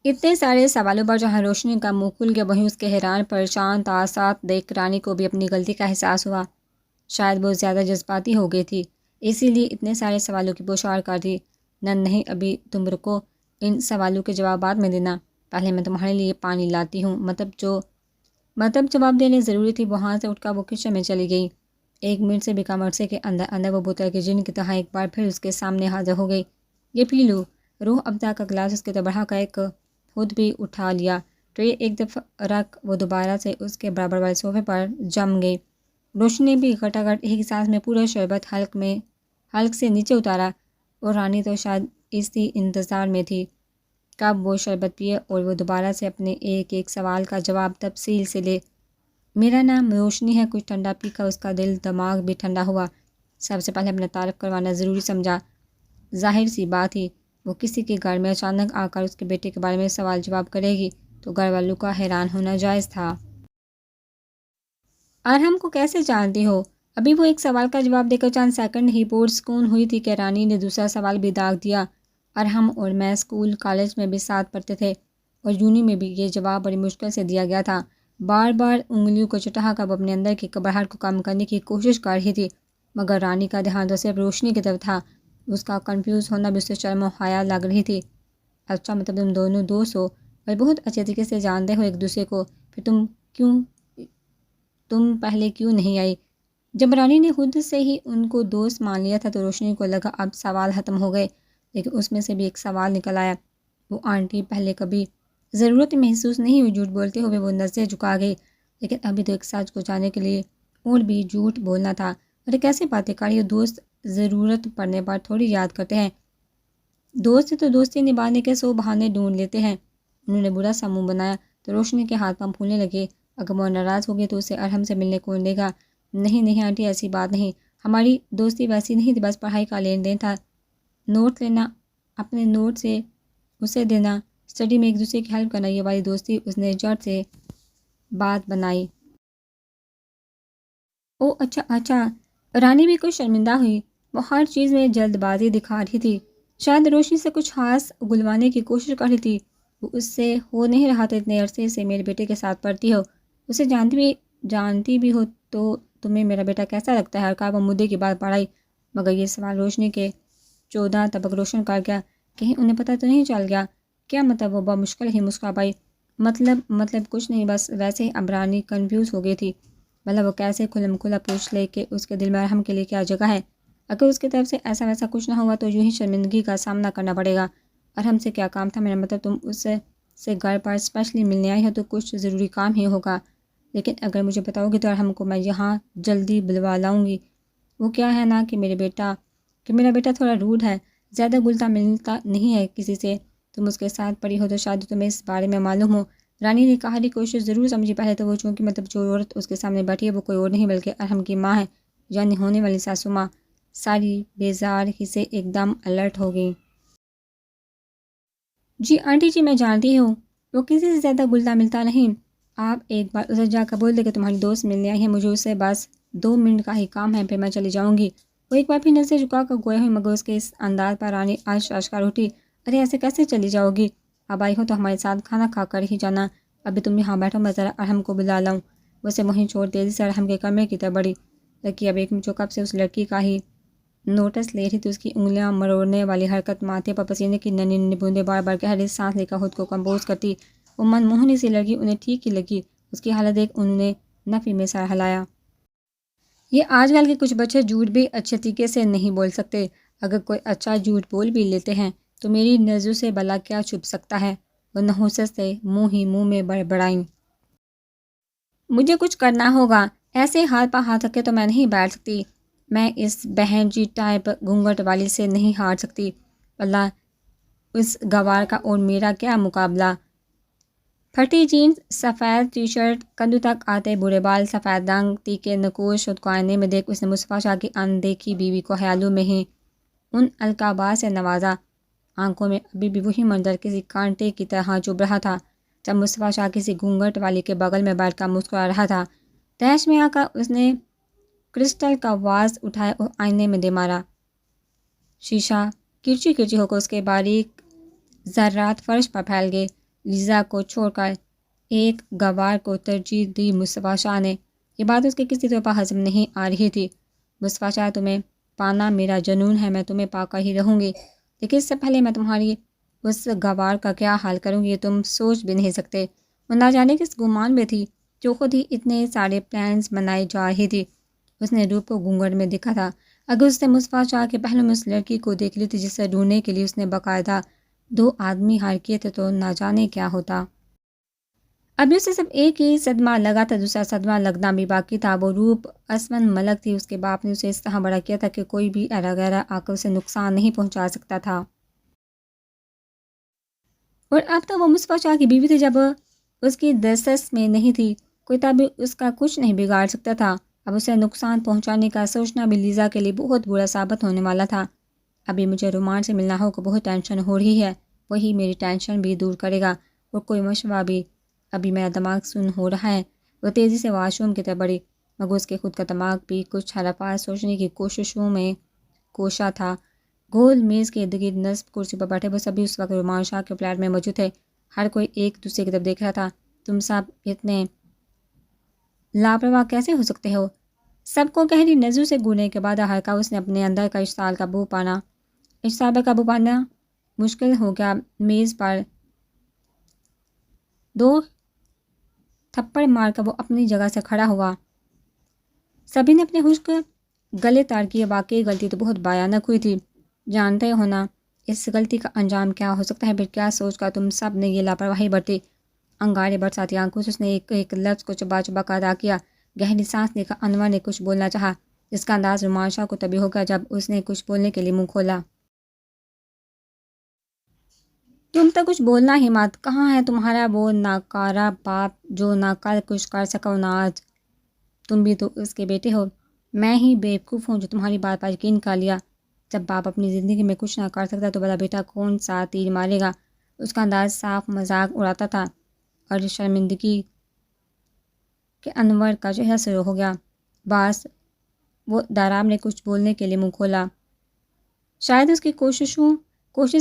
اتنے سارے سوالوں پر جہاں روشنی کا منہ کھل گیا، وہیں اس کے حیران پریشان تاثرات دیکھ رانی کو بھی اپنی غلطی کا احساس ہوا۔ شاید وہ زیادہ جذباتی ہو گئی تھی، اسی لیے اتنے سارے سوالوں کی بوچھار کر دی۔ نہیں، ابھی تم رکو ان سوالوں کے جوابات میں دینا، پہلے میں تمہارے لیے پانی لاتی ہوں۔ مطلب جواب دینے ضروری تھی، وہاں سے اٹھ کر وہ کچن میں چلی گئی۔ 1 منٹ سے بھی کم عرصے کے اندر وہ بوتل کے جن کی طرح ایک بار پھر اس کے سامنے حاضر ہو گئی۔ یہ پی لو۔ روح افزا کا گلاس اس کے تو بڑھا کر ایک خود بھی اٹھا لیا۔ ٹرے ایک دفعہ رکھ وہ دوبارہ سے اس کے برابر والے صوفے پر جم گئی۔ روشنی نے بھی گھٹاگھٹ ایک سانس میں پورا شربت حلق سے نیچے اتارا، اور رانی تو شاید اسی انتظار میں تھی کب وہ شربت پیے اور وہ دوبارہ سے اپنے ایک ایک سوال کا جواب تفصیل سے لے۔ میرا نام روشنی ہے۔ کچھ ٹھنڈا پی کر اس کا دل دماغ بھی ٹھنڈا ہوا۔ سب سے پہلے اپنا تعارف کروانا ضروری سمجھا۔ ظاہر سی بات تھی، وہ کسی کے گھر میں اچانک آ کر اس کے بیٹے کے بارے میں سوال جواب کرے گی تو گھر والوں کا حیران ہونا جائز تھا۔ ارحم کو کیسے جانتی ہو؟ ابھی وہ ایک سوال کا جواب دے کر چند سیکنڈ ہی پرسکون ہوئی تھی کہ رانی نے دوسرا سوال بھی داغ دیا۔ ارحم اور میں اسکول کالج میں بھی ساتھ پڑھتے تھے، اور یونی میں بھی یہ جواب بڑی مشکل سے دیا گیا تھا۔ بار بار انگلیوں کو چٹا کر وہ اپنے اندر کی گھبراہٹ کو کم کرنے کی کوشش کر رہی تھی، مگر رانی کا دھیان تو صرف روشنی کی طرف تھا۔ اس کا کنفیوز ہونا بھی اسے شرم و حیا لگ رہی تھی۔ اچھا، مطلب تم دونوں دوست ہو اور بہت اچھے طریقے سے جانتے ہو ایک دوسرے کو، پھر تم پہلے کیوں نہیں آئی؟ جب رانی نے خود سے ہی ان کو دوست مان لیا تھا تو روشنی کو لگا اب سوال ختم ہو گئے، لیکن اس میں سے بھی ایک سوال نکل آیا۔ وہ آنٹی پہلے کبھی ضرورت محسوس نہیں ہوئی جھوٹ بولتے ہوئے وہ نظریں جھکا گئی، لیکن ابھی تو ایک سچ کو جانے کے لیے اور بھی جھوٹ بولنا تھا۔ ارے کیسے باتیں کر رہی ہو؟ دوست ضرورت پڑنے پر تھوڑی یاد کرتے ہیں، دوست تو دوستی نبھانے کے 100 بہانے ڈھونڈ لیتے ہیں۔ انہوں نے برا سا منہ بنایا تو روشنی کے ہاتھ پاؤں پھولنے لگے۔ اگر وہ ناراض ہوگی تو اسے ارحم سے ملنے کون دے گا؟ نہیں آنٹی، ایسی بات نہیں، ہماری دوستی ویسی نہیں تھی، بس پڑھائی کا لین دین تھا، نوٹ لینا، اپنے نوٹ سے اسے دینا، اسٹڈی میں ایک دوسرے کی ہیلپ کرنا، یہ والی دوستی اس نے جڑ سے بات بنائی۔ او اچھا۔ رانی بھی کچھ شرمندہ ہوئی، وہ ہر چیز میں جلد بازی دکھا رہی تھی، شاید روشنی سے کچھ خاص اگلوانے کی کوشش کر رہی تھی۔ وہ اس سے ہو نہیں رہا تھا، اتنے عرصے سے میرے بیٹے کے ساتھ پڑھتی ہو، اسے جانتی بھی ہو تو تمہیں میرا بیٹا کیسا لگتا ہے؟ اور وہ مدعے کی بات بڑھائی، مگر یہ سوال روشنی کے 14 طبق روشن کر گیا۔ کہیں انہیں پتہ تو نہیں چل گیا؟ کیا مطلب؟ وہ بہت مشکل ہی مسکرا پائی۔ مطلب کچھ نہیں، بس ویسے ہی۔ اب رانی کنفیوز ہو گئی تھی، مطلب وہ کیسے کھلم کھلا پوچھ لے کہ اس کے دل میں ارحم کے لیے کیا جگہ ہے۔ اگر اس کی طرف سے ایسا ویسا کچھ نہ ہوا تو یوں ہی شرمندگی کا سامنا کرنا پڑے گا۔ ارحم سے کیا کام تھا؟ میرا مطلب تم اس سے گھر پر اسپیشلی ملنے آئی ہو تو کچھ ضروری کام ہی ہوگا، لیکن اگر مجھے بتاؤ گی تو ارحم کو میں یہاں جلدی بلوا لاؤں گی۔ وہ کیا ہے نا کہ میرا بیٹا تھوڑا روڈ ہے، زیادہ گلتا ملتا نہیں ہے کسی سے، تم اس کے ساتھ پڑھی ہو تو شاید تمہیں اس بارے میں معلوم ہو۔ رانی نے کہا کوشش ضرور سمجھی پہلے تو وہ، چونکہ مطلب جو عورت اس کے سامنے بیٹھی ہے وہ کوئی اور نہیں بلکہ ارحم کی ماں ہے، یعنی ہونے والی ساسو ماں۔ ساری بیزار حصے ایک دم الرٹ ہو گئی۔ جی آنٹی جی، میں جانتی ہوں وہ کسی سے زیادہ گلتا ملتا نہیں، آپ ایک بار اسے جا کر بول دے کہ تمہاری دوست ملنے آئی ہے، مجھے اسے بس 2 منٹ کا ہی کام ہے، پھر میں چلی جاؤں گی۔ وہ ایک بار پھر نظریں جھکا کر گویا ہوئی، مگر اس کے اس انداز پر رانی آش کر اٹھی۔ ارے ایسے کیسے چلی جاؤ گی؟ اب آئی ہو تو ہمارے ساتھ کھانا کھا کر ہی جانا، ابھی تم یہاں بیٹھو، میں ذرا ارحم کو بلا لاؤں۔ وہ اسے وہیں چھوڑ تیزی سے ارحم کے کمرے کی طرف بڑھی، لڑکی اب ایک جو کب سے اس لڑکی کا ہی نوٹس لے رہی تھی، اس کی انگلیاں مروڑنے والی حرکت، ماتھے پر پسینے کی ننھی ننھی بوندیں بار بار گہری سانس لے کر خود کو کمپوز کرتی، وہ من موہنی سی لڑکی انہیں ٹھیک ہی لگی۔ اس کی حالت دیکھ انہوں نے نفی میں سر ہلایا۔ یہ آج کل کے کچھ بچے جھوٹ بھی اچھے طریقے سے نہیں بول سکتے، اگر کوئی اچھا جھوٹ بول بھی لیتے ہیں تو میری نظروں سے بھلا کیا چھپ سکتا ہے؟ وہ نحوست سے منہ میں بڑبڑائیں۔ مجھے کچھ کرنا ہوگا، ایسے ہاتھ پہ ہاتھ رکھے تو میں نہیں بیٹھ سکتی، میں اس بہن جی ٹائپ گھونگھٹ والی سے نہیں ہار سکتی، اللہ اس گوار کا اور میرا کیا مقابلہ۔ پھٹی جینز، سفید ٹی شرٹ، کندھوں تک آتے برے بال، سفید رنگ تیکے نقوش، خود کو آئینے میں دیکھ اس نے مصطفیٰ شاہ کی اندیکھی بیوی کو خیالوں میں ہی ان القابات سے نوازا۔ آنکھوں میں ابھی بھی وہی منظر کسی کانٹے کی طرح چبھ رہا تھا جب مصطفیٰ شاہ کسی گھونگھٹ والی کے بغل میں بیٹھ کر مسکرا رہا تھا۔ تیش میں آ کر اس نے کرسٹل کا واز اٹھایا اور آئینے میں دے مارا۔ شیشہ کرچی ہو کر اس کے باریک ذرات فرش پر پھیل گئے۔ لیزا کو چھوڑ کر ایک گوار کو ترجیح دی مصطفیٰ شاہ نے۔ یہ بات اس کے کسی طرح ہضم نہیں آ رہی تھی۔ مصطفیٰ شاہ، تمہیں پانا میرا جنون ہے، میں تمہیں پا کر ہی رہوں گی، لیکن اس سے پہلے میں تمہاری اس گوار کا کیا حال کروں گی یہ تم سوچ بھی نہیں سکتے۔ وہ نہ جانے کس گمان میں تھی جو خود ہی اتنے سارے پلانز بنائے جا رہی تھی۔ اس نے روپ کو گھونگھٹ میں دیکھا تھا۔ اگر اس نے مصطفیٰ شاہ کے پہلو میں اس لڑکی کو دیکھ لی تھی جسے ڈھونڈنے کے لیے اس نے باقاعدہ 2 آدمی ہائر کیے تھے تو نہ جانے کیا ہوتا۔ ابھی اسے صرف ایک ہی صدمہ لگا تھا، دوسرا صدمہ لگنا بھی باقی تھا۔ وہ روپ اسمن ملک تھی، اس کے باپ نے اسے اس طرح بڑا کیا تھا کہ کوئی بھی ایرا غیرہ آ کر اسے نقصان نہیں پہنچا سکتا تھا۔ اور اب تو وہ مصطفیٰ شاہ کی بیوی تھی، جب اس کی دسترس میں نہیں تھی کوئی طبع اس کا کچھ نہیں بگاڑ سکتا تھا۔ اب اسے نقصان پہنچانے کا سوچنا بھی لیزا کے لیے بہت برا ثابت ہونے والا تھا۔ ابھی مجھے رومان سے ملنا ہو کو بہت ٹینشن ہو رہی ہے، وہی میری ٹینشن بھی دور کرے گا، اور کوئی مشورہ بھی۔ ابھی میرا دماغ سن ہو رہا ہے۔ وہ تیزی سے واش روم کی طرف بڑھی، مگر اس کے خود کا دماغ بھی کچھ حرفات سوچنے کی کوششوں میں کوشاں تھا۔ گول میز کے ارد گرد نصب کرسی پر بیٹھے وہ سبھی اس وقت رومان شاہ کے فلیٹ میں موجود تھے۔ ہر کوئی ایک دوسرے کی طرف دیکھ رہا تھا۔ تم سب اتنے لاپرواہ کیسے ہو سکتے ہو؟ سب کو گہری نظروں سے گھورنے کے بعد ہر کا اس نے اپنے اندر کا اشتعال پر قابو پانا مشکل ہو گیا۔ میز پر 2 تھپڑ مار کر وہ اپنی جگہ سے کھڑا ہوا۔ سبھی نے اپنے خشک گلے تار کیے۔ واقعی غلطی تو بہت بھیانک ہوئی تھی، جانتے ہو نا اس غلطی کا انجام کیا ہو سکتا ہے؟ پھر کیا سوچ کر تم سب نے یہ لاپرواہی برتی؟ انگارے برساتی آنکھوں سے اس نے ایک ایک لفظ کو چبا چبا کر ادا کیا۔ گہری سانس لے کر انور نے کچھ بولنا چاہا، جس کا انداز رومان شاہ کو تبھی ہو گیا جب اس نے کچھ بولنے کے لیے منہ کھولا۔ تم تو کچھ بولنا ہی مت۔ کہاں ہے تمہارا وہ ناکارہ باپ جو نہ کل کچھ کر سکا اور نہ آج؟ تم بھی تو اس کے بیٹے ہو۔ میں ہی بیوقوف ہوں جو تمہاری بات پر یقین کر لیا۔ جب باپ اپنی زندگی میں کچھ نہ کر سکتا تو بڑا بیٹا کون سا تیر مارے گا؟ اس کا انداز صاف مذاق اڑاتا تھا، اور شرمندگی کہ انور کا چہرہ سرخ ہو گیا۔ باس وہ داراب نے کچھ بولنے کے لیے منہ کھولا۔ شاید اس کی کوشش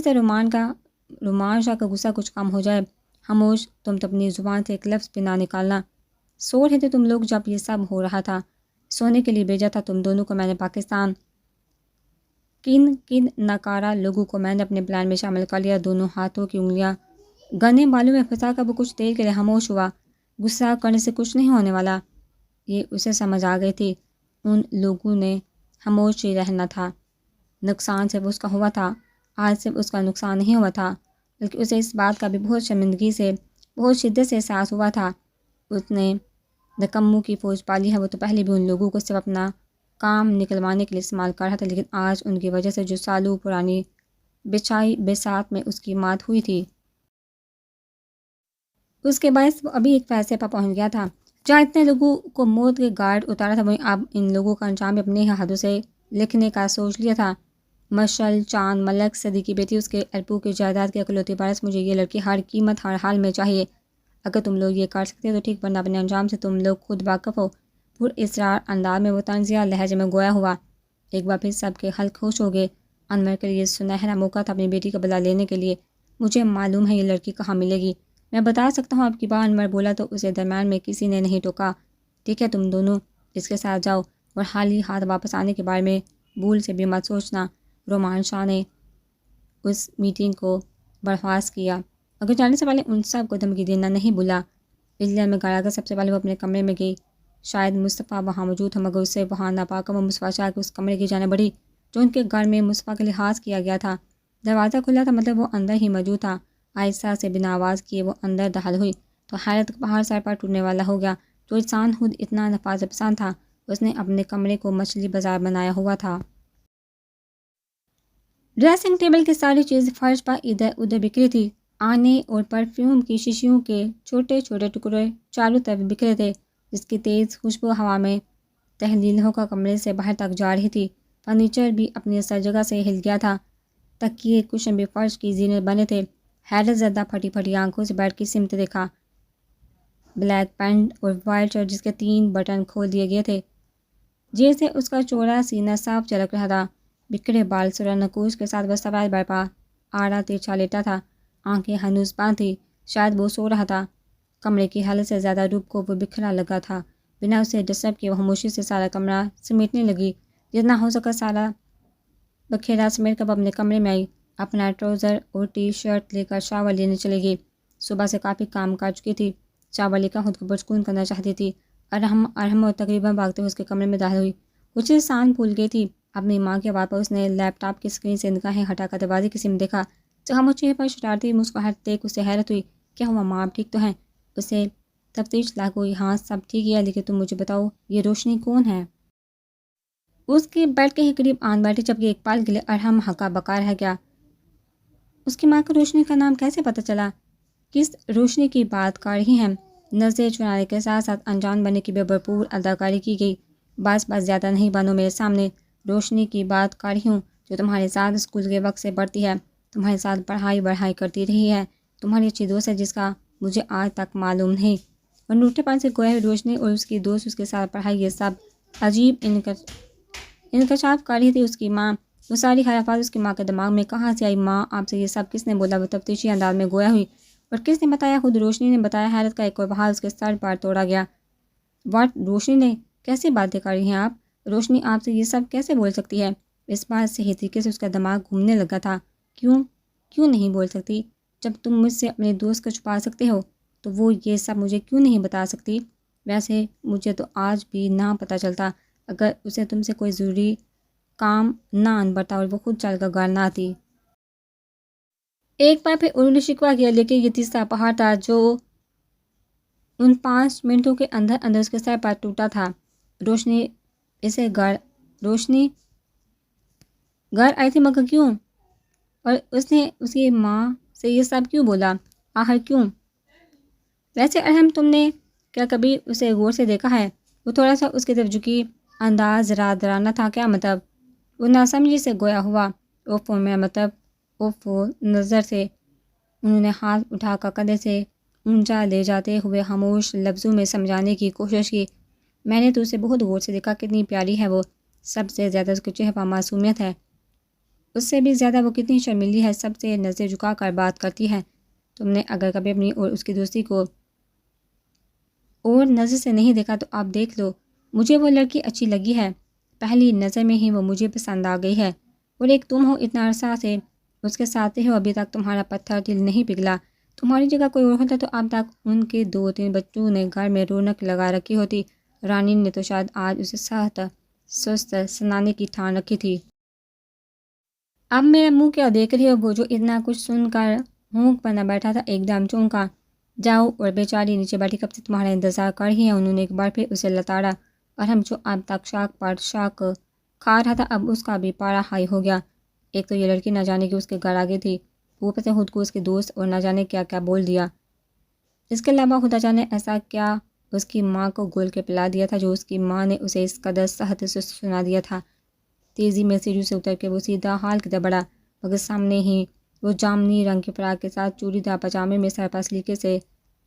سے رومان شاہ کا غصہ کچھ کم ہو جائے۔ خاموش، تم تو اپنی زبان سے ایک لفظ بھی نہ نکالنا۔ سو رہے تھے تم لوگ جب یہ سب ہو رہا تھا؟ سونے کے لیے بھیجا تھا تم دونوں کو میں نے پاکستان۔ کن ناکارہ لوگوں کو میں نے اپنے پلان میں شامل کر لیا۔ دونوں ہاتھوں کی انگلیاں گنے بالوں میں پھنسا کر وہ کچھ دیر کے لیے خاموش ہوا۔ غصہ کرنے سے کچھ نہیں ہونے والا، یہ اسے سمجھ آ گئی تھی۔ ان لوگوں نے خاموش ہی رہنا تھا۔ نقصان صرف اس کا ہوا تھا، آج صرف اس کا نقصان نہیں ہوا تھا، بلکہ اسے اس بات کا بھی بہت شرمندگی سے، بہت شدت سے احساس ہوا تھا۔ اس نے نکموں کی فوج پالی ہے۔ وہ تو پہلے بھی ان لوگوں کو صرف اپنا کام نکلوانے کے لیے استعمال کر رہا تھا، لیکن آج ان کی وجہ سے جو سالوں پرانی بچھائی بساط میں اس کی مات ہوئی تھی، اس کے باعث وہ ابھی ایک فیصلے پر پہنچ گیا تھا۔ جہاں اتنے لوگوں کو موت کے گارڈ اتارا تھا، وہیں اب ان لوگوں کا انجام بھی اپنے ہاتھوں سے لکھنے کا سوچ لیا تھا۔ مشل چاند ملک صدی کی بیٹی، اس کے اربوں کی جائیداد کی اکلوتی وارث، مجھے یہ لڑکی ہر قیمت ہر حال میں چاہیے۔ اگر تم لوگ یہ کر سکتے تو ٹھیک، ورنہ اپنے انجام سے تم لوگ خود واقف ہو۔ پر اصرار انداز میں وہ طنزیہ لہجے میں گویا ہوا۔ ایک بار پھر سب کے حلق خوش ہو گئے۔ انور کے لیے سنہرا موقع تھا اپنی بیٹی کا بدلہ لینے کے لیے۔ مجھے معلوم ہے یہ لڑکی کہاں ملے گی، میں بتا سکتا ہوں آپ کی بات، انور بولا تو اسے درمیان میں کسی نے نہیں ٹوکا۔ ٹھیک ہے، تم دونوں اس کے ساتھ جاؤ، اور خالی ہاتھ واپس آنے کے بارے میں بھول سے بھی مت سوچنا۔ رومان شاہ نے اس میٹنگ کو برخاست کیا، مگر جانے سے پہلے ان سب کو دھمکی دینا نہیں بھولا۔ بجلی میں گڑا کر سب سے پہلے وہ اپنے کمرے میں گئی۔ شاید مصطفیٰ وہاں موجود تھا، مگر اسے وہاں نہ پا کر وہ مصطفیٰ شاہ کے اس کمرے کی جانب بڑھی جو ان کے گھر میں مصطفیٰ کا لحاظ کیا گیا تھا۔ دروازہ کھلا تھا، مطلب وہ اندر ہی موجود تھا۔ آہستہ سے بنا آواز کیے وہ اندر داخل ہوئی تو حیرت کا پہاڑ سر پر ٹوٹنے والا ہو گیا۔ جو انسان خود اتنا نفاذ پسند تھا، اس نے اپنے کمرے کو مچھلی بازار بنایا ہوا تھا۔ ڈریسنگ ٹیبل کی ساری چیز فرش پر ادھر ادھر بکھری تھی۔ آنے اور پرفیوم کی شیشیوں کے چھوٹے چھوٹے ٹکڑے چاروں طرف بکھرے تھے، جس کی تیز خوشبو ہوا میں تحلیل ہو کر کمرے سے باہر تک جا رہی تھی۔ فرنیچر بھی اپنی اصل جگہ سے ہل گیا تھا، تکیے کشن بھی فرش کی زینت بنے تھے۔ حیرت زدہ پھٹی پھٹی آنکھوں سے بیڈ کی سمت دیکھا۔ بلیک پینٹ اور وائٹ شرٹ جس کے 3 بٹن کھول دیے گئے تھے، جیسے اس کا چوڑا سینہ صاف جھلک رہا تھا۔ بکھرے بال سرخ نقوش کے ساتھ وہ سوال برپا آڑا ترچھا لیٹا تھا، آنکھیں ہنوز بند تھی۔ شاید وہ سو رہا تھا۔ کمرے کی حالت سے زیادہ روپ کو وہ بکھرا لگا تھا۔ بنا اسے ڈسٹرب کیے وہ خاموشی سے سارا کمرہ سمیٹنے لگی۔ جتنا ہو سکا سارا بکھیرا سمیٹ کر اپنے کمرے میں آئی۔ اپنا ٹراؤزر اور ٹی شرٹ لے کر شاور لینے چلے گئی۔ صبح سے کافی کام کر چکی تھی۔ شاور لے کر خود کو پرسکون کرنا چاہتی تھی۔ ارحم اور تقریباً بھاگتے ہوئے اس کے کمرے میں داخل ہوئی۔ کچھ سان بھول گئی تھی اپنی ماں کی آواز پر۔ اس نے لیپ ٹاپ کی اسکرین سے نگاہیں ہٹا کر دروازے کی سمت دیکھا۔ جہاں چہرے پر شرارتی مسکراہٹ دیکھ اسے حیرت ہوئی۔ کیا ہوا ماں، آپ ٹھیک تو ہیں؟ اسے تفتیش لاحق ہوئی۔ ہاں سب ٹھیک ہے، لیکن تم مجھے بتاؤ یہ روشنی کون ہے؟ اس کے بیڈ کے ہی قریب آن بیٹھی، جبکہ ایک پال کے لیے ارحم ہکا بکا رہ گیا۔ اس کی ماں کو روشنی کا نام کیسے پتہ چلا؟ کس روشنی کی بات کر رہی ہیں؟ نظریں چرانے کے ساتھ ساتھ انجان بننے کی بھی بھرپور اداکاری کی گئی۔ بس زیادہ نہیں بنو میرے سامنے۔ روشنی کی بات کر رہی ہوں، جو تمہارے ساتھ اسکول کے وقت سے پڑھتی ہے، تمہارے ساتھ پڑھائی کرتی رہی ہے، تمہاری اچھی دوست ہے جس کا مجھے آج تک معلوم نہیں۔ اور نوٹے پان سے گویا روشنی اور اس کی دوست اس کے ساتھ پڑھائی، یہ سب عجیب انکشاف کر رہی تھی اس کی ماں۔ وہ ساری خرافات اس کی ماں کے دماغ میں کہاں سے آئی؟ ماں آپ سے یہ سب کس نے بولا؟ وہ تفتیشی انداز میں گویا ہوئی۔ اور کس نے بتایا؟ خود روشنی نے بتایا۔ حیرت کا ایک اور بحال اس کے سر پر توڑا گیا۔ واٹ؟ روشنی نے؟ کیسی باتیں کر رہی ہیں آپ؟ روشنی آپ سے یہ سب کیسے بول سکتی ہے؟ اس بات سے ہی طریقے سے اس کا دماغ گھومنے لگا تھا۔ کیوں نہیں بول سکتی؟ جب تم مجھ سے اپنے دوست کو چھپا سکتے ہو تو وہ یہ سب مجھے کیوں نہیں بتا سکتی؟ ویسے مجھے تو آج بھی نہ پتہ چلتا اگر اسے تم سے کوئی ضروری کام نہ آن پڑتا اور وہ خود چل کر گھر نہ آتی۔ ایک بار پھر انہوں نے شکوہ کیا، لیکن یہ تیسرا پہاڑ تھا جو ان 5 منٹوں کے اندر اس کے سر پر ٹوٹا تھا۔ روشنی گھر آئی تھی، مگر کیوں؟ اور اس نے اس کی ماں سے یہ سب کیوں بولا؟ آخر کیوں؟ ویسے ارحم، تم نے کیا کبھی اسے غور سے دیکھا ہے؟ وہ تھوڑا سا اس کی طرف جھکی، انداز ذرا ڈرانا تھا۔ کیا مطلب؟ وہ ناسمجھی سے گویا ہوا۔ اوفو، میں مطلب اوفو۔ نظر سے انہوں نے ہاتھ اٹھا کر کندھے سے اونچا لے جاتے ہوئے خاموش لفظوں میں سمجھانے کی کوشش کی۔ میں نے تو اسے بہت غور سے دیکھا، کتنی پیاری ہے وہ، سب سے زیادہ اس کے چہرے پر معصومیت ہے، اس سے بھی زیادہ وہ کتنی شرمیلی ہے، سب سے نظریں جھکا کر بات کرتی ہے۔ تم نے اگر کبھی اپنی اور اس کی دوستی کو اور نظر سے نہیں دیکھا تو آپ دیکھ لو، مجھے وہ لڑکی اچھی لگی ہے، پہلی نظر میں ہی وہ مجھے پسند آ گئی ہے۔ اور ایک تم ہو، اتنا عرصہ سے اس کے ساتھ ہو، ابھی تک تمہارا پتھر دل نہیں پگھلا۔ تمہاری جگہ کوئی اور ہوتا تو اب تک ان کے 2-3 بچوں نے گھر میں رونق لگا رکھی ہوتی۔ رانی نے تو شاید آج اسے سست سنانے کی ٹھان رکھی تھی۔ اب میرا منہ کیا دیکھ رہے ہو؟ وہ جو اتنا کچھ سن کر ہونک بنا بیٹھا تھا ایک دم چونکا۔ جاؤ، اور بیچاری نیچے بیٹھی کب سے تمہارا انتظار کر رہی ہے۔ انہوں نے ایک بار پھر اسے لتاڑا، اور ہم جو اب تک شاک پر شاک کھا رہا تھا اب اس کا بھی پارا ہائی ہو گیا۔ ایک تو یہ لڑکی نہ جانے کہ اس کے گھر آگے تھی، اوپر سے خود کو اس کے دوست اور نہ جانے کیا کیا بول دیا۔ اس کے علاوہ خدا جانے ایسا کیا اس کی ماں کو گول کے پلا دیا تھا جو اس کی ماں نے اسے اس قدر سخت سے سنا دیا تھا۔ تیزی میں سیڑھیوں سے اتر کے وہ سیدھا ہال کی طرف بڑھا، مگر سامنے ہی وہ جامنی رنگ کے فراق کے ساتھ چوڑی دار پاجامے میں سر پر سلیقے سے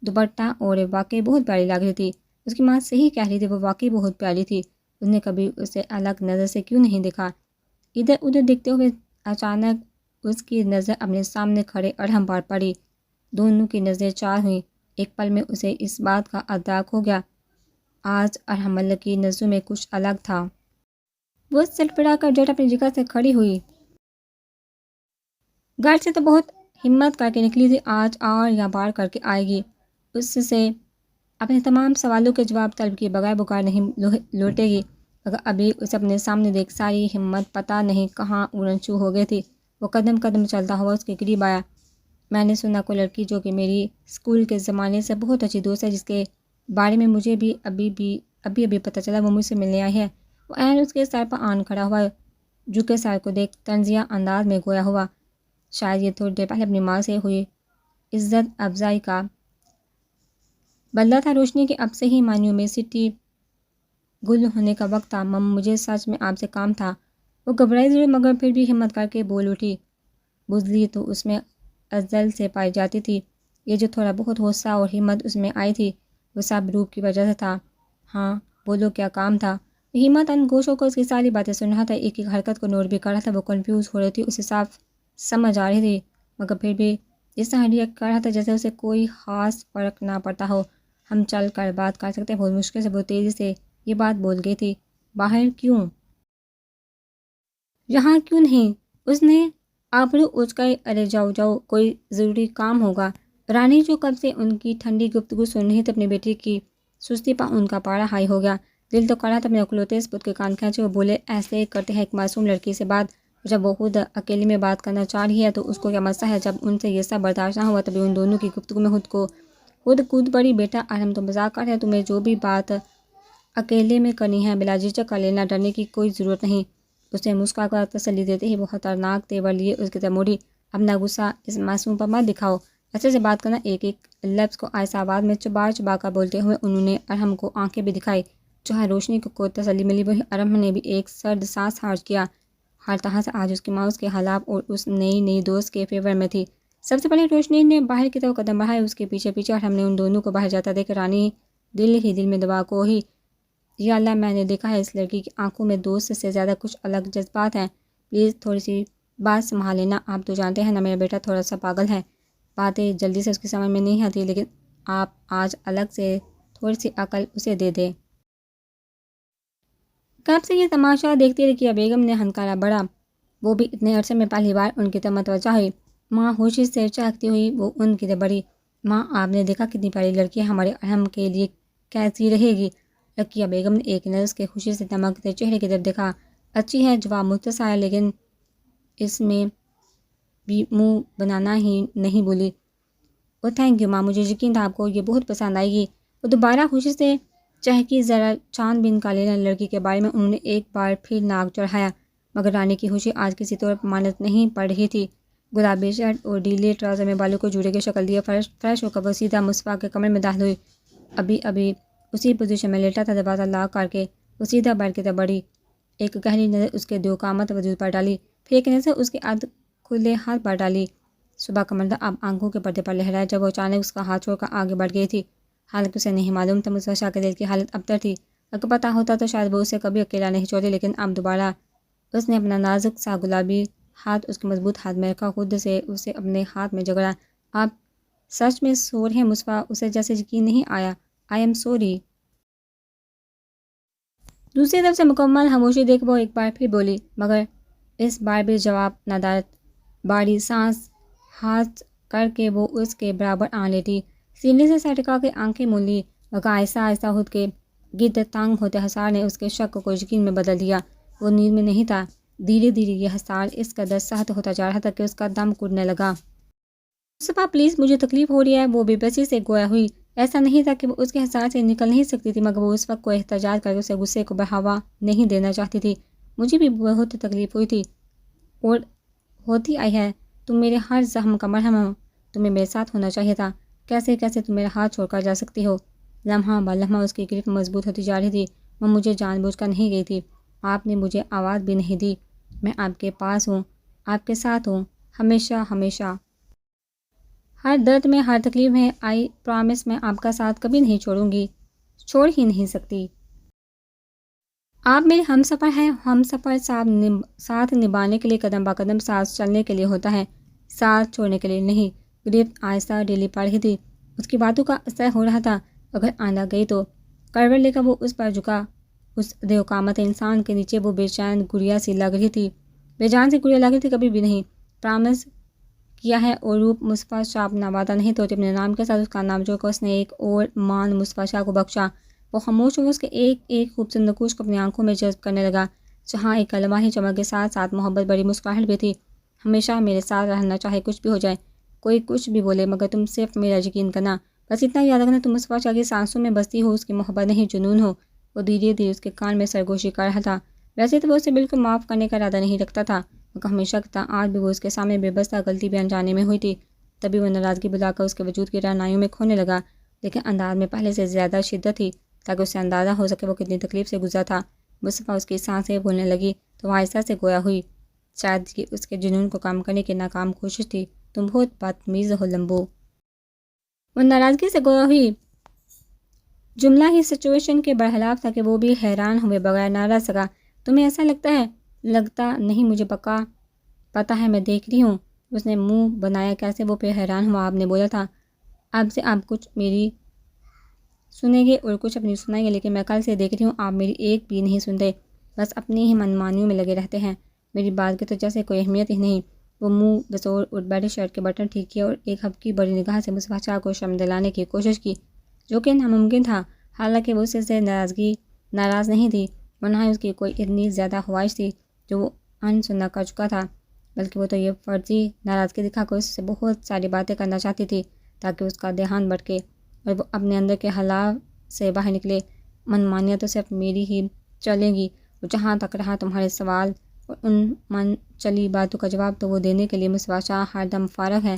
دوپٹہ اور واقعی بہت پیاری لگ رہی تھی۔ اس کی ماں صحیح کہہ رہی تھی، وہ واقعی بہت پیاری تھی۔ اس نے کبھی اسے الگ نظر سے کیوں نہیں دیکھا؟ ادھر ادھر دیکھتے ہوئے اچانک اس کی نظر اپنے سامنے کھڑے ارحم پر پڑی۔ دونوں کی نظریں چار ہوئیں۔ ایک پل میں اسے اس بات کا ادراک ہو گیا، آج ارحم ملک کی نظروں میں کچھ الگ تھا۔ وہ سڑپڑا کر جٹ اپنی جگہ سے کھڑی ہوئی۔ گھر سے تو بہت ہمت کر کے نکلی تھی، آج اور یا بار کر کے آئے گی۔ اس سے اپنے تمام سوالوں کے جواب طلب کیے بغیر بغیر نہیں لوٹے گی، مگر ابھی اسے اپنے سامنے دیکھ ساری ہمت پتہ نہیں کہاں اڑن چھو ہو گئی تھی۔ وہ قدم قدم چلتا ہوا اس کے قریب آیا۔ میں نے سنا کوئی لڑکی جو کہ میری اسکول کے زمانے سے بہت اچھی دوست ہے، جس کے بارے میں مجھے بھی ابھی پتہ چلا، وہ مجھ سے ملنے آئی ہے۔ وہ عین اس کے سر پر آن کھڑا ہوا، جھکے سر کو دیکھ طنزیہ انداز میں گویا ہوا، شاید یہ تھوڑی دیر پہلے اپنی ماں سے ہوئی عزت افزائی کا بدلہ تھا۔ روشنی کے اب سے ہی معنیوں میں سٹی گل ہونے کا وقت تھا۔ مجھے سچ میں آپ سے کام تھا۔ وہ گھبرائی ضرور مگر پھر بھی ہمت کر کے بول اٹھی۔ بزدلی تو اس میں ازل سے پائی جاتی تھی، یہ جو تھوڑا بہت حوصلہ اور ہمت اس میں آئی تھی وہ سب روپ کی وجہ سے تھا۔ ہاں بولو، کیا کام تھا؟ ہمت ان گوشوں کو اس کی ساری باتیں سن رہا تھا، ایک ایک حرکت کو نوٹ بھی کر رہا تھا۔ وہ کنفیوز ہو رہی تھی، اسے صاف سمجھ آ رہی تھی مگر پھر بھی اس طرح ریئیکٹ کر رہا تھا جیسے اسے کوئی خاص فرق نہ پڑتا ہو۔ ہم چل کر بات کر سکتے ہیں۔ بہت مشکل سے بہت تیزی سے یہ بات بول گئی تھی۔ باہر کیوں؟ یہاں کیوں نہیں؟ اس نے آبرو اچکائی۔ ارے جاؤ جاؤ، کوئی ضروری کام ہوگا۔ رانی جو کب سے ان کی ٹھنڈی گفتگو سن رہی تھی، اپنی بیٹی کی سستی پا ان کا پارا ہائی ہو گیا۔ دل تو کر رہا تھا اپنے اکلوتے اس پت کے کان کھینچے۔ وہ بولے، ایسے کرتے ہیں ایک معصوم لڑکی سے بات؟ جب وہ خود اکیلے میں بات کرنا چاہ رہی ہے تو اس کو کیا مسئلہ ہے؟ جب ان سے یہ سب برداشت نہ ہوا تبھی ان دونوں کی گفتگو میں خود کود پڑی۔ بیٹا اور ہم تو مذاق کر رہے ہیں، تمہیں جو بھی بات اکیلے میں کرنی ہے بلا جھجک کر لینا، ڈرنے کی کوئی ضرورت نہیں۔ اسے مسکرا کر تسلی دیتے ہی وہ خطرناک تیور لیے اس کی طرف موڑی۔ اپنا غصہ اس معصوم پر مت دکھاؤ، اچھے سے بات کرنا۔ ایک ایک لفظ کو آہستہ آواز میں چبا چبا کر بولتے ہوئے انہوں نے ارحم کو آنکھیں بھی دکھائی۔ جہاں روشنی کو تسلی ملی وہیں ارحم نے بھی ایک سرد سانس خارج کیا۔ ہر طرح سے آج اس کی ماں اس کے حالات اور اس نئی دوست کے فیور میں تھی۔ سب سے پہلے روشنی نے باہر کی طرف قدم بڑھائے، اس کے پیچھے پیچھے ارحم نے ان دونوں کو باہر جاتا دیکھ رانی دل ہی دل میں دعا کو ہی، یا اللہ، میں نے دیکھا ہے اس لڑکی کی آنکھوں میں دوست سے زیادہ کچھ الگ جذبات ہیں، پلیز تھوڑی سی بات سنبھال لینا۔ آپ تو جانتے ہیں نا میرا بیٹا تھوڑا سا پاگل ہے، باتیں جلدی سے اس کی سمجھ میں نہیں آتی، لیکن آپ آج الگ سے تھوڑی سی عقل اسے دے دیں۔ کب سے یہ تماشا دیکھتی رکیہ بیگم نے ہنکارا بڑھا، وہ بھی اتنے عرصے میں پہلی بار ان کی طرف متوجہ ہوئی۔ ماں ہوشی سے چہکتی ہوئی وہ ان کی طرف بڑھی۔ ماں، آپ نے دیکھا کتنی پیاری لڑکی ہے، ہمارے ارحم کے لیے کیسی رہے گی؟ رکیہ بیگم نے ایک نظر کے خوشی سے چمکتے چہرے کی طرف دیکھا۔ اچھی ہے، جواب مختصر آیا، لیکن اس میں بھی منہ بنانا ہی نہیں بولی۔ او تھینک یو ماں، مجھے یقین تھا آپ کو یہ بہت پسند آئے گی۔ وہ دوبارہ خوشی سے چہکی۔ ذرا چاند بن کا لینا لڑکی کے بارے میں انہوں نے ایک بار پھر ناک چڑھایا، مگر رانی کی خوشی آج کسی طور پر مانت نہیں پڑ رہی تھی۔ گلابی شرٹ اور ڈھیلے ٹراؤزر میں بالوں کو جوڑے کی شکل دیے فریش ہو کر وہ سیدھا مصباح کے کمرے میں داخل ہوئی۔ ابھی اسی پوزیشن میں لیٹا تھا، دروازہ لاک کر کے وہ سیدھا بیٹھ کے طرف بڑھی، ایک گہری نظر اس کے دیوقامت وجود پر ڈالی، پھر ایک نظر اس کے ارد کھلے ہاتھ پر ڈالی۔ صبح کا منظر اب آنکھوں کے پردے پر لہرایا جب وہ اچانک اس کا ہاتھ چھوڑ کر آگے بڑھ گئی تھی۔ حالانکہ اسے نہیں معلوم تھا متوشہ کے دل کی حالت ابتر تھی، اگر پتہ ہوتا تو شاید وہ اسے کبھی اکیلا نہیں چھوڑتی، لیکن اب دوبارہ اس نے اپنا نازک سا گلابی ہاتھ اس کے مضبوط ہاتھ میں رکھا، خود سے اسے اپنے ہاتھ میں جگڑا۔ آپ سچ میں سو رہے ہیں مصباح؟ اسے جیسے یقین نہیں آیا۔ I am sorry. دوسری طرف سے مکمل خاموشی دیکھ وہ ایک بار پھر بولی، مگر اس بار بھی جواب ندارت۔ باری سانس ہاتھ کر کے وہ اس کے برابر آن لیٹی، سینے سے سر ٹکا کے آنکھیں مون لی، مگر آہستہ آہستہ خود کے گرد تنگ ہوتے حصار نے اس کے شک کو یقین میں بدل دیا۔ وہ نیند میں نہیں تھا، دھیرے دھیرے یہ حصار اس قدر سخت ہوتا جا رہا تھا کہ اس کا دم گھٹنے لگا۔ مصباح پلیز، مجھے تکلیف ہو رہی ہے، وہ بے بسی سے گویا ہوئی۔ ایسا نہیں تھا کہ وہ اس کے حصار سے نکل نہیں سکتی تھی، مگر وہ اس وقت کو احتجاج کر کے اسے غصے کو بڑھاوا نہیں دینا چاہتی تھی۔ مجھے بھی بہت تکلیف ہوئی تھی اور ہوتی آئی ہے، تم میرے ہر زخم کا مرہم ہو، تمہیں میرے ساتھ ہونا چاہیے تھا، کیسے تم میرا ہاتھ چھوڑ کر جا سکتی ہو؟ لمحہ بہ لمحہ اس کی گرفت مضبوط ہوتی جا رہی تھی۔ وہ مجھے جان بوجھ کر نہیں گئی تھی، آپ نے مجھے آواز بھی نہیں دی، میں آپ کے پاس ہوں، آپ کے ساتھ ہوں، ہمیشہ ہمیشہ۔ ہر درد میں، ہر تکلیف میں، آئی پرامس میں آپ کا ساتھ کبھی نہیں چھوڑوں گی، چھوڑ ہی نہیں سکتی۔ آپ میرے ہم سفر ہیں، ہم سفر ساتھ نبھانے کے لیے، قدم با قدم ساتھ چلنے کے لیے ہوتا ہے، ساتھ چھوڑنے کے لیے نہیں۔ گرفت آہستہ ڈھیلی پڑ رہی تھی، اس کی باتوں کا اثر ہو رہا تھا۔ اگر آندہ گئی تو کروٹ لے کر وہ اس پر جھکا، اس دیوقامت انسان کے نیچے وہ بے چین گڑیا سی لگ رہی تھی، بے جان سی گڑیا لگ رہی تھی، کبھی بھی نہیں۔ پرامس کیا ہے اور روپ مصطفیٰ شاہ اپنا وعدہ نہیں توڑتی، اپنے نام کے ساتھ اس کا نام جوڑ کر اس نے ایک اور مان مصطفیٰ شاہ کو بخشا۔ وہ خاموش ہو اس کے ایک ایک خوبصورت نقوش کو اپنی آنکھوں میں جذب کرنے لگا، جہاں ایک الواحی چمک کے ساتھ ساتھ محبت بڑی مسکراہٹ بھی تھی۔ ہمیشہ میرے ساتھ رہنا، چاہے کچھ بھی ہو جائے، کوئی کچھ بھی بولے، مگر تم صرف میرا یقین کرنا، بس اتنا یاد رکھنا، تم مصطفیٰ شاہ کی سانسوں میں بستی ہو، اس کی محبت نہیں جنون ہو۔ وہ دھیرے دھیرے اس کے کان میں سرگوشی کر رہا تھا، ویسے تو وہ اسے بالکل معاف کرنے کا ارادہ نہیں رکھتا تھا، مگر ہمیشہ کی طرح آج بھی وہ اس کے سامنے بے بس تھا، غلطی بھی انجانے میں ہوئی تھی۔ تبھی وہ ناراضگی بلا کر اس کے وجود کی رہنائیوں میں کھونے لگا، لیکن انداز میں پہلے سے زیادہ شدت تھی، تاکہ اسے اندازہ ہو سکے وہ کتنی تکلیف سے گزرا تھا۔ مصطفیٰ اس کی سانسیں بھولنے لگی تو وہ آہستہ سے گویا ہوئی، شاید کہ اس کے جنون کو کم کرنے کی ناکام کوشش تھی۔ تم بہت بدتمیز ہو لمبو۔ وہ ناراضگی سے گویا ہوئی، جملہ ہی سچویشن کے برخلاف تھا کہ وہ بھی حیران ہوئے بغیر نہ رہ سکا۔ تمہیں ایسا لگتا ہے؟ لگتا نہیں، مجھے پکا پتہ ہے، میں دیکھ رہی ہوں، اس نے منہ بنایا کیسے، وہ پھر حیران ہوا۔ آپ نے بولا تھا آپ سے آپ کچھ میری سنیں گے اور کچھ اپنی سنائیں گے، لیکن میں کل سے دیکھ رہی ہوں آپ میری ایک بھی نہیں سنتے، بس اپنی ہی منمانیوں میں لگے رہتے ہیں، میری بات کی تو جیسے کوئی اہمیت ہی نہیں۔ وہ منہ بسور اٹھ بیٹھے، شرٹ کے بٹن ٹھیک کیا اور ایک ہبکی بڑی نگاہ سے مصباح شاہ کو شرم دلانے کی کوشش کی، جو کہ ناممکن تھا، حالانکہ وہ اس سے ناراض نہیں تھی، اور نہ ہی اس کی کوئی اتنی زیادہ خواہش تھی جو وہ ان سنا کر چکا تھا، بلکہ وہ تو یہ فرضی ناراضگی دکھا کر اس سے بہت ساری باتیں کرنا چاہتی تھی تاکہ اس کا دھیان بھٹکے اور وہ اپنے اندر کے حالات سے باہر نکلے۔ منمانیاں تو صرف میری ہی چلیں گی، اور جہاں تک رہا تمہارے سوال اور ان من چلی باتوں کا جواب، تو وہ دینے کے لیے مصباح شاہ ہر دم فارغ ہے،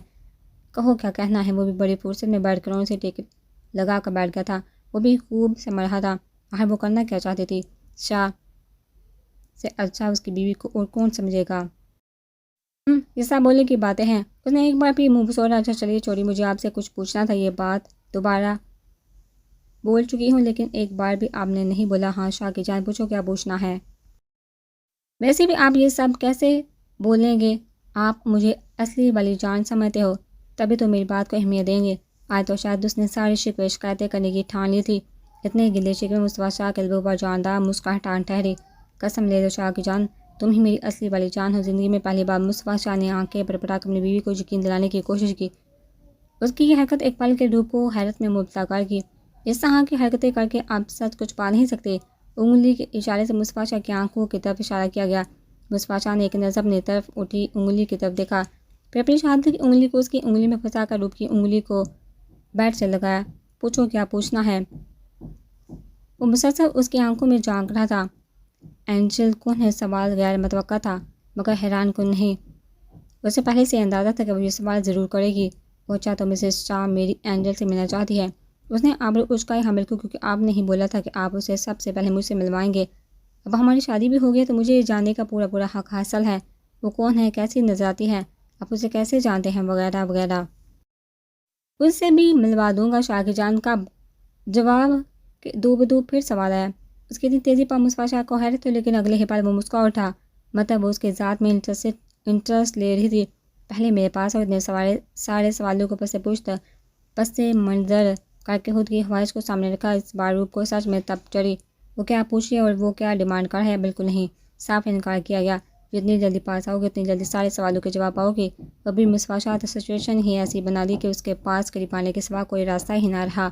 کہو کیا کہنا ہے۔ وہ بھی بڑی فرصت میں بیٹھ کر سے ٹیک لگا کر بیٹھ گیا تھا، وہ بھی خوب سمجھ رہا تھا آخر وہ کرنا کیا چاہتی تھی۔ شاہ سے اچھا اس کی بیوی کو اور کون سمجھے گا۔ یہ سب بولنے کی باتیں ہیں، اس نے ایک بار بھی منہ بسوڑا۔ اچھا چلیے چھوڑی، مجھے آپ سے کچھ پوچھنا تھا، یہ بات دوبارہ بول چکی ہوں لیکن ایک بار بھی آپ نے نہیں بولا۔ ہاں شاہ کی جان، پوچھو کیا پوچھنا ہے۔ ویسے بھی آپ یہ سب کیسے بولیں گے، آپ مجھے اصلی والی جان سمجھتے ہو، تبھی تو میری بات کو اہمیت دیں گے۔ آج تو شاید اس نے ساری شکوے شکایتیں کرنے کی ٹھان لی تھی، اتنے گلے شکوے مصباح شاہ کے لبوں پر جاندار مسکراہٹ ٹھہری۔ قسم لے لو شاہ کی جان، تم ہی میری اصلی والی جان ہو۔ زندگی میں پہلی بار مصباح شاہ نے آنکھیں بڑبڑا کر اپنی بیوی کو یقین دلانے کی کوشش کی۔ اس کی یہ حرکت ایک پل کے روح کو حیرت میں مبتلا کر کی۔ اس طرح کی حرکتیں کر کے آپ سچ کچھ پا نہیں سکتے۔ انگلی کے اشارے سے مصباح شاہ کی آنکھوں کی طرف اشارہ کیا گیا۔ مصباح شاہ نے ایک نظر اپنی طرف اٹھی انگلی کی طرف دیکھا، پھر اپنی شہادت کی انگلی کو اس کی انگلی میں پھنسا کر روپ کی انگلی کو بیٹ سے لگایا۔ پوچھو کیا پوچھنا ہے۔ وہ مسلسل اس کی آنکھوں میں جھانک رہا تھا۔ اینجل کون ہے؟ سوال غیر متوقع تھا مگر حیران کن نہیں۔ اسے پہلے سے اندازہ تھا کہ وہ یہ سوال ضرور کرے گی۔ پوچھا تو مسز شاہ میری اینجل سے ملنا چاہتی ہے۔ اس نے آبرو اچکائے۔ ہاں بالکل، کیونکہ آپ نے ہی بولا تھا کہ آپ اسے سب سے پہلے مجھ سے ملوائیں گے۔ اب ہماری شادی بھی ہو گئی تو مجھے یہ جاننے کا پورا حق حاصل ہے وہ کون ہے، کیسی نظر آتی ہے، آپ اسے کیسے جانتے ہیں، وغیرہ وغیرہ۔ اس سے بھی ملوا دوں گا شاہ کی جان۔ کب؟ جواب کے دو بدو پھر سوال آیا۔ اس کی اتنی تیزی پر مصباح شاہ کو حیرت ہوئی، لیکن اگلے ہی پل وہ مسکرا اٹھا۔ مطلب وہ اس کے ذات میں انٹرسٹ لے رہی تھی۔ پہلے میرے پاس اور اتنے سارے سوالوں کو پس منظر کر کے خود کی خواہش کو سامنے رکھا۔ اس بار روپ کو سچ میں تب چڑھی۔ وہ کیا پوچھ رہی ہے اور وہ کیا ڈیمانڈ کر ہے؟ بالکل نہیں، صاف انکار کیا گیا۔ جتنی جلدی پاس آؤ گے اتنی جلدی سارے سوالوں کے جواب پاؤ گی۔ کبھی مصباح شاہ تو سچویشن ہی ایسی بنا دی کہ اس کے پاس قریب آنے کے سوا کوئی راستہ ہی نہ رہا۔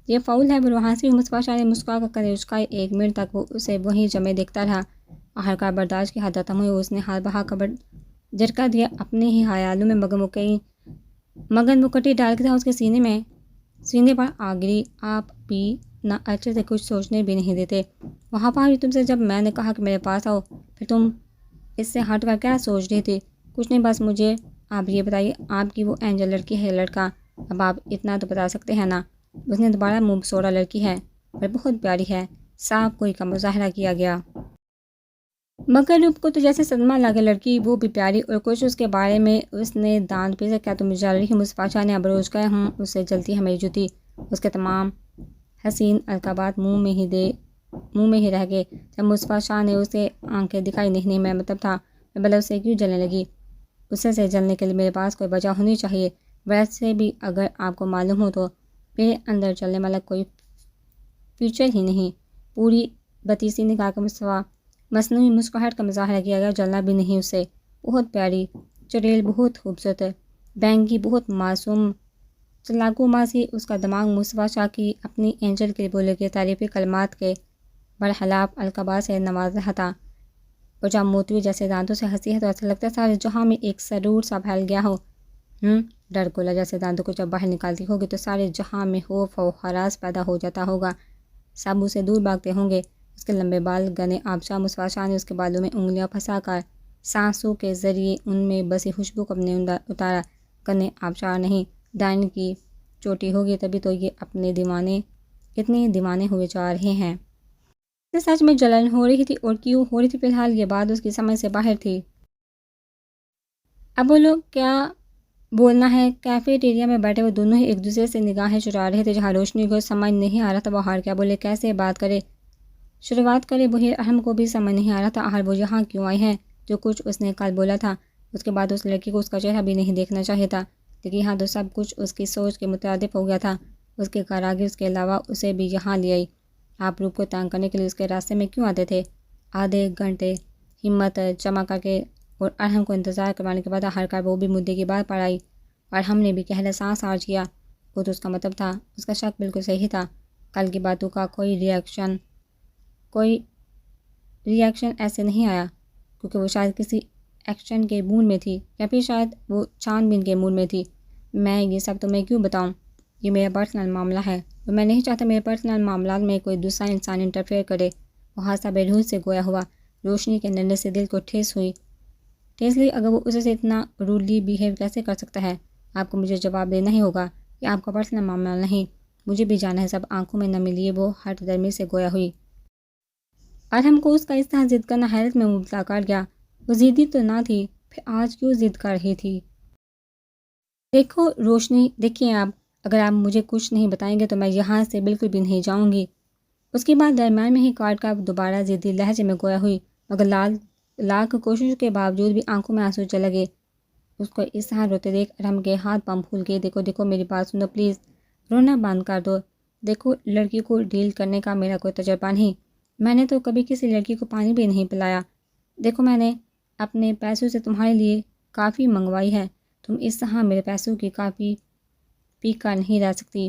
یہ فاؤل ہے۔ وہ وہاں سے مصباح شاہ نے مسکرا کر قدر اچکائے۔ 1 منٹ تک وہ اسے وہیں جمے دیکھتا رہا۔ آخرکار برداشت کی حد ختم ہوئی، اس نے ہاتھ بہا کر جھٹکا دیا اپنے ہی خیالوں میں مگن۔ وہ کٹی ڈال کے تھا اس کے سینے پر آ گری۔ آپ بھی نہ اچھے سے کچھ سوچنے بھی نہیں دیتے۔ وہاں پر تم سے جب میں نے کہا کہ میرے پاس آؤ، پھر تم اس سے ہٹ کر کیا سوچ رہی تھی؟ کچھ نہیں، بس مجھے آپ یہ بتائیے آپ کی وہ اینجل لڑکی ہے یا لڑکا؟ اب آپ اتنا تو بتا سکتے ہیں نا۔ اس نے دوبارہ منہ بسوڑا۔ لڑکی ہے اور بہت پیاری ہے۔ صاف کوئی کا مظاہرہ کیا گیا، مگر روپ کو تو جیسے صدمہ لگے۔ لڑکی وہ بھی پیاری اور کچھ اس کے بارے میں اس نے دانت پیسے۔ کیا تم جل رہی ہو؟ مصباح شاہ نے ابروج کا اس سے جلتی ہے میری جوتی۔ اس کے تمام حسین القابات منہ میں ہی رہ گئے جب مصباح شاہ نے اسے آنکھیں دکھائی۔ نہیں، میں مطلب تھا میں بلا اسے کیوں جلنے لگی؟ اسے سے جلنے کے لیے میرے پاس کوئی وجہ ہونی چاہیے۔ ویسے بھی اگر آپ کو معلوم ہو تو میرے اندر چلنے والا کوئی فیچر ہی نہیں۔ پوری بتیسی نگاہ کا مصنوعی مسکراہٹ کا مظاہرہ کیا گیا۔ جلنا بھی نہیں اسے۔ بہت پیاری، چڑیل، بہت خوبصورت، بینگی، بہت معصوم، چلاکو ماسی۔ اس کا دماغ مصباح شاہ کی اپنی اینجل کے بولے گئے تعریفی کلمات کے برخلاف القابات سے نواز رہا تھا، اور جب موتیوں جیسے دانتوں سے ہنسی ہے تو ایسا لگتا ہے سارے جہاں میں ایک سرور سا پھیل گیا ہو۔ ڈرکولا جیسے دانتوں کو جب باہر نکالتی ہوگی تو سارے جہاں میں خوف و ہراس پیدا ہو جاتا ہوگا، سب اسے دور بھاگتے ہوں گے۔ اس کے لمبے بال گنے آبشار۔ مصباح شاہ نے اس کے بالوں میں انگلیاں پھنسا کر سانسوں کے ذریعے ان میں بسی خوشبو کو اپنے اتارا۔ گنے آبشار نہیں، ڈائن کی چوٹی ہوگی، تبھی تو یہ اتنے دیوانے ہوئے جا رہے ہیں۔ اسے سچ میں جلن ہو رہی تھی، اور کیوں ہو رہی تھی؟ فی الحال یہ بات اس کی سمجھ سے باہر تھی۔ اب بولو کیا بولنا ہے؟ کیفیٹیریا میں بیٹھے وہ دونوں ہی ایک دوسرے سے نگاہیں چرا رہے تھے۔ جہاں روشنی کو سمجھ نہیں آ رہا تھا وہ آخر کیا بولے، کیسے بات کرے، شروعات کرے۔ بحیر احم کو بھی سمجھ نہیں آ رہا تھا آخر وہ یہاں کیوں آئے ہیں۔ جو کچھ اس نے کل بولا تھا اس کے بعد اس لڑکی کو اس کا چہرہ بھی نہیں دیکھنا چاہیے تھا، لیکن یہاں تو سب کچھ اس کی سوچ کے مترادف ہو گیا تھا۔ اس کے کاراگر اس کے علاوہ اسے بھی یہاں لے آئی۔ آپ روپ کو تنگ کرنے کے لیے اس کے راستے میں کیوں آتے تھے؟ آدھے گھنٹے ہمت جمع کر کے اور ارحم کو انتظار کروانے کے بعد آخر کار وہ بھی مدعے کی بات پڑ آئی، اور ہم نے بھی گہرا سانس آج کیا۔ وہ تو اس کا مطلب تھا، اس کا شک بالکل صحیح تھا۔ کل کی باتوں کا کوئی ریاکشن ایسے نہیں آیا، کیونکہ وہ شاید کسی ایکشن کے موڈ میں تھی، یا پھر شاید وہ چھان بین کے موڈ میں تھی۔ میں یہ سب تمہیں کیوں بتاؤں؟ یہ میرا پرسنل معاملہ ہے، اور میں نہیں چاہتا میرے پرسنل معاملات میں کوئی دوسرا انسان انٹرفیئر کرے۔ وہ حادثہ بے روح سے گویا ہوا۔ روشنی کے ننھے سے دل کو ٹھیس لئی۔ اگر وہ اسے سے اتنا روڈلی بیہیو کیسے کر سکتا ہے؟ آپ کو مجھے جواب دینا ہی ہوگا، یہ آپ کا پرسنل معاملہ نہیں، مجھے بھی جانا ہے۔ سب آنکھوں میں نمی لیے وہ ہٹ درمی سے گویا ہوئی، اور ہم کو اس کا اس طرح ضد کرنا حیرت میں مبتلا کر گیا۔ وہ ضدی تو نہ تھی، پھر آج کیوں ضد کر رہی تھی؟ دیکھو روشنی، دیکھیے آپ، اگر آپ مجھے کچھ نہیں بتائیں گے تو میں یہاں سے بالکل بھی نہیں جاؤں گی۔ اس کی بات درمیان میں ہی کاٹ کر دوبارہ ضدی لہجے میں گویا ہوئی، مگر لاکھ کوششوں کے باوجود بھی آنکھوں میں آنسو چلے گئے۔ اس کو اس طرح روتے دیکھ ارحم کے ہاتھ پاؤں پھول گئے۔ دیکھو میری بات سنو پلیز، رونا بند کر دو۔ دیکھو لڑکی کو ڈیل کرنے کا میرا کوئی تجربہ نہیں، میں نے تو کبھی کسی لڑکی کو پانی بھی نہیں پلایا۔ دیکھو میں نے اپنے پیسوں سے تمہارے لیے کافی منگوائی ہے، تم اس طرح میرے پیسوں کی کافی پی کر نہیں رہ سکتی۔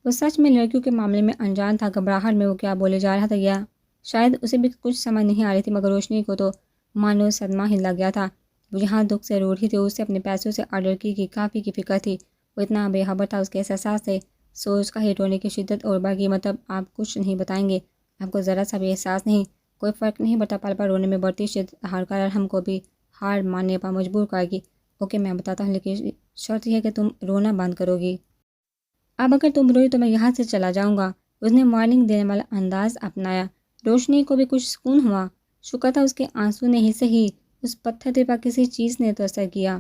وہ سچ میں لڑکیوں کے معاملے میں انجان تھا۔ گھبراہٹ میں وہ کیا بولے جا رہا تھا، یا شاید اسے بھی کچھ سمجھ نہیں آ رہی تھی، مگر روشنی کو تو مانو صدمہ ہی لگ گیا تھا۔ وہ یہاں دکھ سے رو رہی تھی، اسے اپنے پیسوں سے آرڈر کی کافی کی فکر تھی۔ وہ اتنا بے خبر تھا اس کے احساسات سے۔ سوچ کا ہی رونے کی شدت اور بڑھ گئی۔ مطلب آپ کچھ نہیں بتائیں گے؟ آپ کو ذرا سا بھی احساس نہیں؟ کوئی فرق نہیں پڑتا، پل پر رونے میں بڑھتی شدت ہار کر ارحم کو بھی ہار ماننے پر مجبور کرے گی۔ اوکے میں بتاتا ہوں، لیکن شرط یہ ہے کہ تم رونا بند کرو گی۔ اب اگر تم روئی تو میں یہاں سے چلا جاؤں گا۔ اس نے وارننگ دینے والا انداز اپنایا۔ روشنی کو بھی کچھ سکون ہوا۔ شکر تھا اس کے آنسو نے ہی صحیح، اس پتھر پر کسی چیز نے تو اثر کیا۔